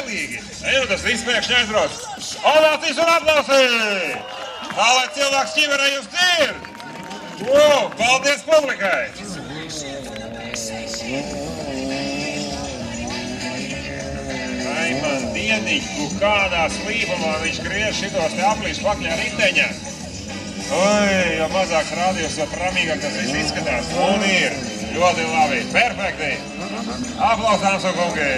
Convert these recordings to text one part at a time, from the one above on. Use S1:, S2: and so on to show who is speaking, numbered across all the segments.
S1: bailīgi. Ejam, tas viss pēkšņi aizbrauc. Ovācijas un aplausi! Tā, lai cilvēks ķiverē jūs dzird! Paldies publikai! Ai, man diediņku, kādā slīpumā viņš griež šitos te aplīšu pakļā riteņā. Oi, jo mazāks rādījums, jo pramīgāk tas viss izskatās. Un ir ļoti labi, perfekti. Aplausām, kungi!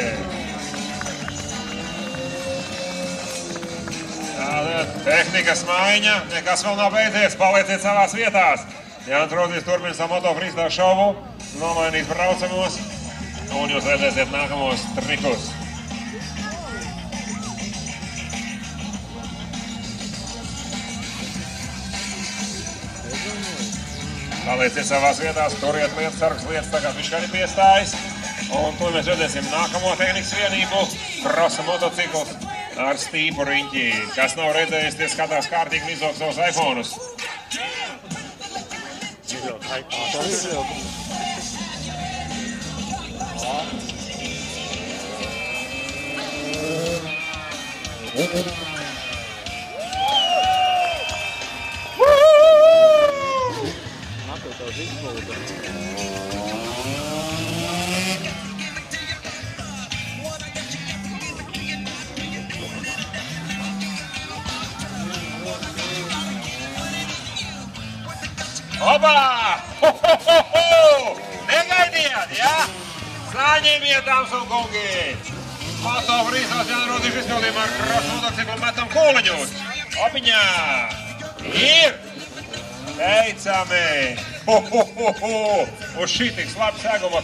S1: Tehnikas maiņa, nekas vēl nav beidzies, palieciet savās vietās. Jānis Rozīs turpina savu moto freestyle šovu, nomainīs braucamos, un jūs redzēsiet nākamos trikus. Palieciet savās vietās, turiet lietas, sargas lietas, tā kā viņš arī piestājas. Un to mēs redzēsim nākamo tehnikas vienību, krosa motocikls ar stīpu riņķi. Kas nav redzējis, tie skatās kārtīgi izlaukt savus iPhone'us. Opa! Negaidījāt, jā? Saņemiet, dāmas un kungi! Moto freestyle Jānis Rozīs izpildījumā ar krosa motociklu metam kūliņus. Opiņā! Ir! Teicami! Uz šī tik slāpes seguma.